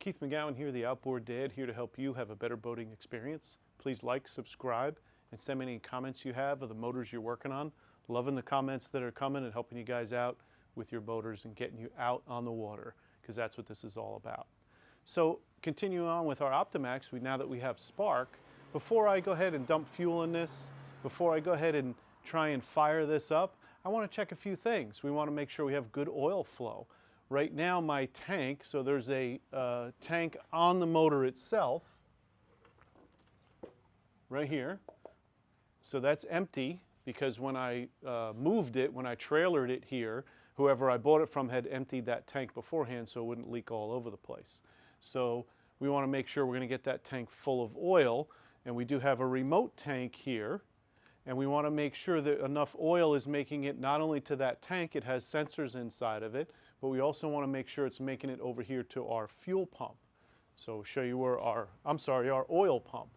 Keith McGowan here, the Outboard Dad, here to help you have a better boating experience. Please like, subscribe, and send me any comments you have of the motors you're working on. Loving the comments that are coming and helping you guys out with your boaters and getting you out on the water, because that's what this is all about. So continuing on with our Optimax, now that we have spark, before I go ahead and dump fuel in this, before I go ahead and try and fire this up, I want to check a few things. We want to make sure we have good oil flow. Right now my tank, so there's a tank on the motor itself, right here. So that's empty because when I moved it, when I trailered it here, whoever I bought it from had emptied that tank beforehand so it wouldn't leak all over the place. So we want to make sure we're going to get that tank full of oil, and we do have a remote tank here. And we want to make sure that enough oil is making it not only to that tank, it has sensors inside of it, but we also want to make sure it's making it over here to our fuel pump. So I'll show you where our oil pump.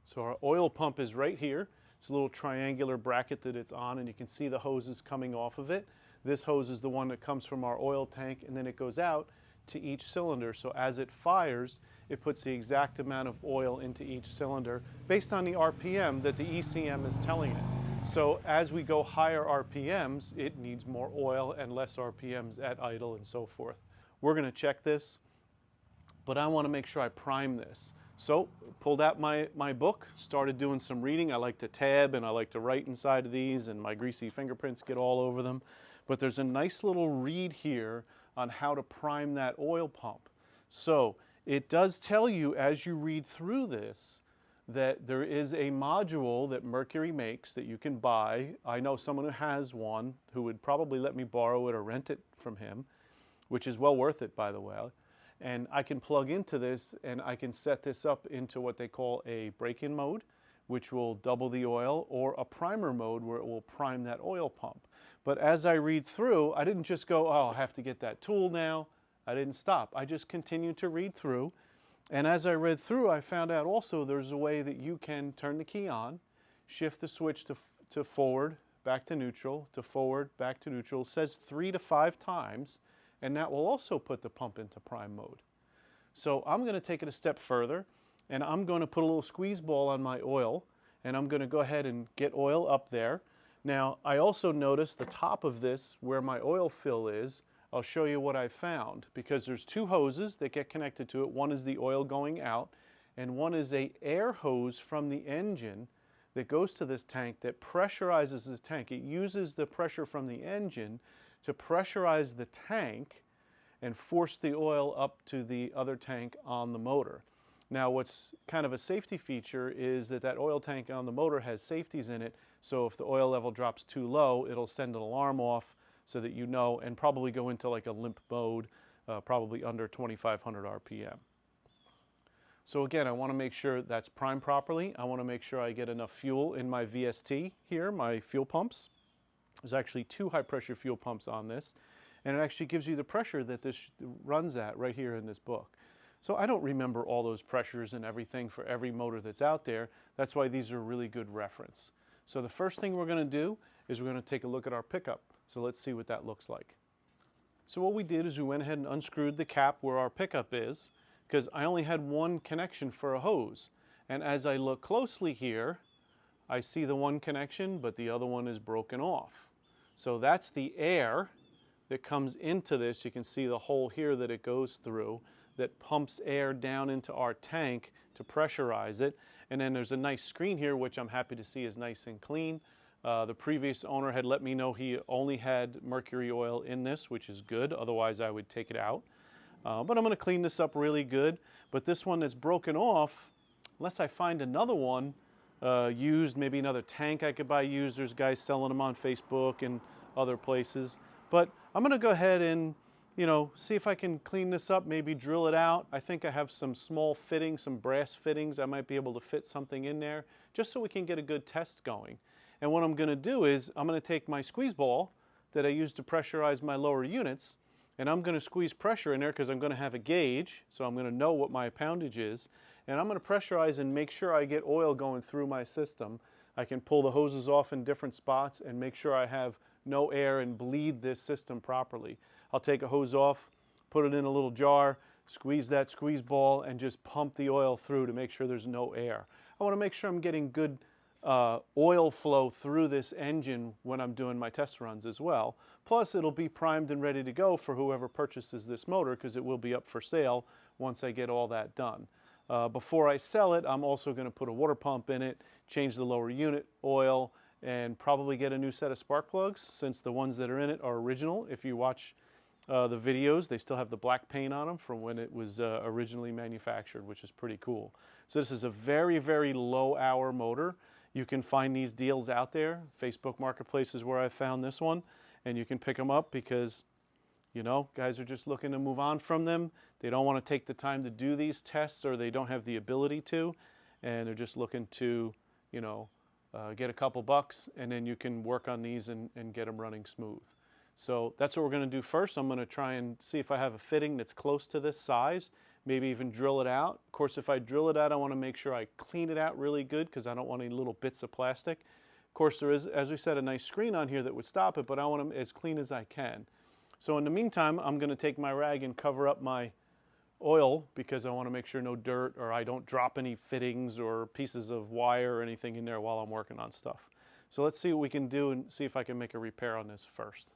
So our oil pump is right here. It's a little triangular bracket that it's on, and you can see the hoses coming off of it. This hose is the one that comes from our oil tank, and then it goes out to each cylinder. So as it fires, it puts the exact amount of oil into each cylinder based on the RPM that the ECM is telling it. So as we go higher RPMs, it needs more oil and less RPMs at idle and so forth. We're going to check this, but I want to make sure I prime this. So pulled out my book, started doing some reading. I like to tab and I like to write inside of these, and my greasy fingerprints get all over them. But there's a nice little read here on how to prime that oil pump. So it does tell you as you read through this that there is a module that Mercury makes that you can buy. I know someone who has one who would probably let me borrow it or rent it from him, which is well worth it, by the way. And I can plug into this and I can set this up into what they call a break-in mode, which will double the oil, or a primer mode where it will prime that oil pump. But as I read through, I didn't just go, oh, I have to get that tool now. I didn't stop. I just continued to read through. And as I read through, I found out also there's a way that you can turn the key on, shift the switch to forward, back to neutral, to forward, back to neutral. It says 3 to 5 times, and that will also put the pump into prime mode. So I'm going to take it a step further, and I'm going to put a little squeeze ball on my oil, and I'm going to go ahead and get oil up there. Now, I also noticed the top of this, where my oil fill is. I'll show you what I found, because there's 2 hoses that get connected to it. One is the oil going out, and one is an air hose from the engine that goes to this tank that pressurizes the tank. It uses the pressure from the engine to pressurize the tank and force the oil up to the other tank on the motor. Now, what's kind of a safety feature is that that oil tank on the motor has safeties in it, so if the oil level drops too low, it'll send an alarm off so that you know, and probably go into like a limp mode, probably under 2,500 RPM. So again, I want to make sure that's primed properly. I want to make sure I get enough fuel in my VST here, my fuel pumps. There's actually 2 high pressure fuel pumps on this, and it actually gives you the pressure that this runs at right here in this book. So I don't remember all those pressures and everything for every motor that's out there. That's why these are a really good reference. So the first thing we're going to do is we're going to take a look at our pickup. So let's see what that looks like. So what we did is we went ahead and unscrewed the cap where our pickup is, because I only had one connection for a hose. And as I look closely here, I see the one connection, but the other one is broken off. So that's the air that comes into this. You can see the hole here that it goes through that pumps air down into our tank to pressurize it. And then there's a nice screen here, which I'm happy to see is nice and clean. The previous owner had let me know he only had mercury oil in this, which is good. Otherwise, I would take it out. But I'm going to clean this up really good. But this one that's broken off, unless I find another one used, maybe another tank I could buy used. There's guys selling them on Facebook and other places. But I'm going to go ahead and, see if I can clean this up, maybe drill it out. I think I have some small fittings, some brass fittings. I might be able to fit something in there just so we can get a good test going. And what I'm going to do is I'm going to take my squeeze ball that I use to pressurize my lower units, and I'm going to squeeze pressure in there because I'm going to have a gauge, so I'm going to know what my poundage is. And I'm going to pressurize and make sure I get oil going through my system. I can pull the hoses off in different spots and make sure I have no air and bleed this system properly. I'll take a hose off, put it in a little jar, squeeze that squeeze ball, and just pump the oil through to make sure there's no air. I want to make sure I'm getting good oil flow through this engine when I'm doing my test runs as well. Plus, it'll be primed and ready to go for whoever purchases this motor, because it will be up for sale once I get all that done. Before I sell it, I'm also going to put a water pump in it, change the lower unit oil, and probably get a new set of spark plugs, since the ones that are in it are original. If you watch the videos, they still have the black paint on them from when it was originally manufactured, which is pretty cool. So this is a very, very low hour motor. You can find these deals out there. Facebook Marketplace is where I found this one, and you can pick them up because, you know, guys are just looking to move on from them. They don't want to take the time to do these tests, or they don't have the ability to, and they're just looking to, you know, get a couple bucks, and then you can work on these and get them running smooth. So that's what we're going to do first. I'm going to try and see if I have a fitting that's close to this size, maybe even drill it out. Of course, if I drill it out, I want to make sure I clean it out really good, because I don't want any little bits of plastic. Of course, there is, as we said, a nice screen on here that would stop it, but I want them as clean as I can. So in the meantime, I'm going to take my rag and cover up my oil, because I want to make sure no dirt, or I don't drop any fittings or pieces of wire or anything in there while I'm working on stuff. So let's see what we can do and see if I can make a repair on this first.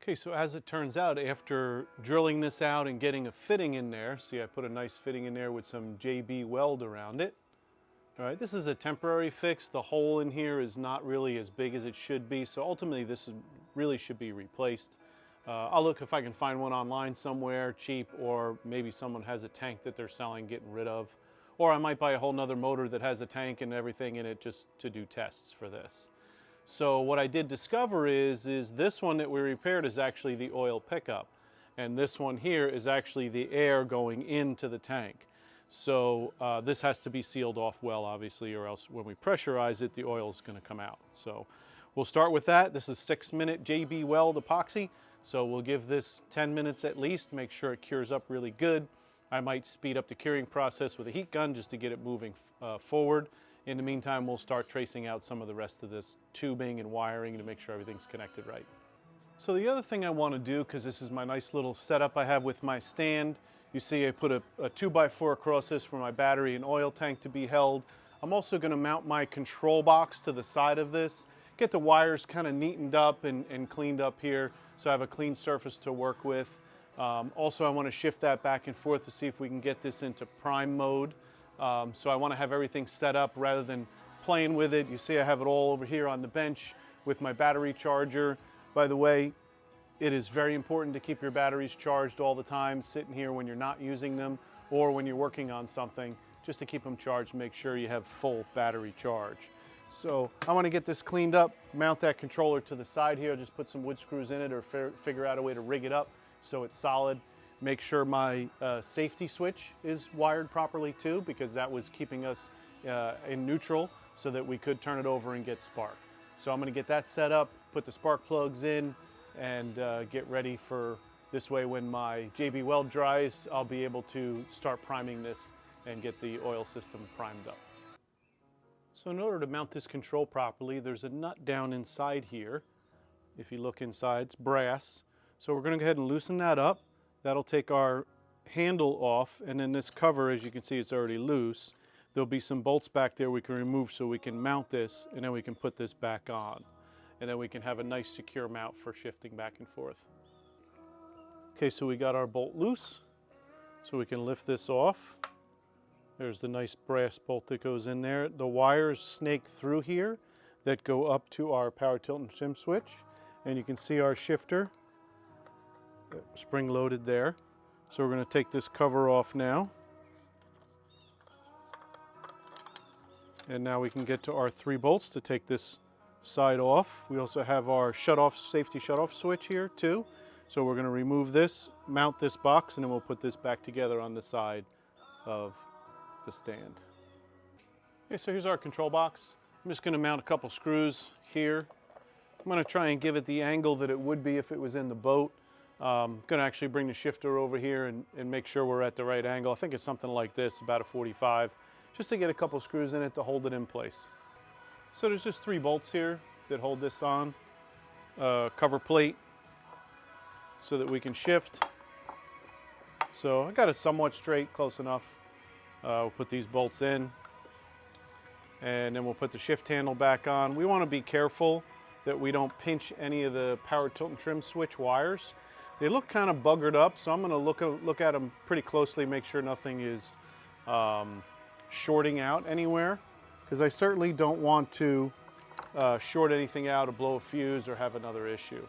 Okay, so as it turns out, after drilling this out and getting a fitting in there, see, I put a nice fitting in there with some JB weld around it. All right, this is a temporary fix. The hole in here is not really as big as it should be, so ultimately this really should be replaced. I'll look if I can find one online somewhere cheap, or maybe someone has a tank that they're selling, getting rid of. Or I might buy a whole nother motor that has a tank and everything in it just to do tests for this. So what I did discover is this one that we repaired is actually the oil pickup. And this one here is actually the air going into the tank. So this has to be sealed off well, obviously, or else when we pressurize it, the oil is going to come out. So we'll start with that. This is 6-minute JB Weld epoxy. So we'll give this 10 minutes at least, make sure it cures up really good. I might speed up the curing process with a heat gun just to get it moving forward. In the meantime, we'll start tracing out some of the rest of this tubing and wiring to make sure everything's connected right. So the other thing I want to do, because this is my nice little setup I have with my stand, you see I put a 2x4 across this for my battery and oil tank to be held. I'm also going to mount my control box to the side of this, get the wires kind of neatened up and cleaned up here so I have a clean surface to work with. Also, I want to shift that back and forth to see if we can get this into prime mode. So I want to have everything set up rather than playing with it. You see I have it all over here on the bench with my battery charger. By the way, it is very important to keep your batteries charged all the time, sitting here when you're not using them or when you're working on something, just to keep them charged, make sure you have full battery charge. So I want to get this cleaned up, mount that controller to the side here, just put some wood screws in it or figure out a way to rig it up so it's solid. Make sure my safety switch is wired properly too, because that was keeping us in neutral so that we could turn it over and get spark. So I'm going to get that set up, put the spark plugs in, and get ready for this way when my JB Weld dries, I'll be able to start priming this and get the oil system primed up. So in order to mount this control properly, there's a nut down inside here. If you look inside, it's brass. So we're going to go ahead and loosen that up. That'll take our handle off, and then this cover, as you can see, it's already loose. There'll be some bolts back there we can remove so we can mount this, and then we can put this back on. And then we can have a nice secure mount for shifting back and forth. Okay, so we got our bolt loose, so we can lift this off. There's the nice brass bolt that goes in there. The wires snake through here that go up to our power tilt and shim switch, and you can see our shifter spring loaded there. So we're going to take this cover off now. And now we can get to our 3 bolts to take this side off. We also have our safety shut-off switch here too. So we're going to remove this, mount this box, and then we'll put this back together on the side of the stand. Okay, so here's our control box. I'm just going to mount a couple screws here. I'm going to try and give it the angle that it would be if it was in the boat. I'm going to actually bring the shifter over here and make sure we're at the right angle. I think it's something like this, about a 45, just to get a couple screws in it to hold it in place. So there's just 3 bolts here that hold this on, cover plate, so that we can shift, So I got it somewhat straight, close enough. We'll put these bolts in, and then we'll put the shift handle back on. We want to be careful that we don't pinch any of the power tilt and trim switch wires. They look kind of buggered up, so I'm going to look at them pretty closely, make sure nothing is shorting out anywhere, because I certainly don't want to short anything out or blow a fuse or have another issue.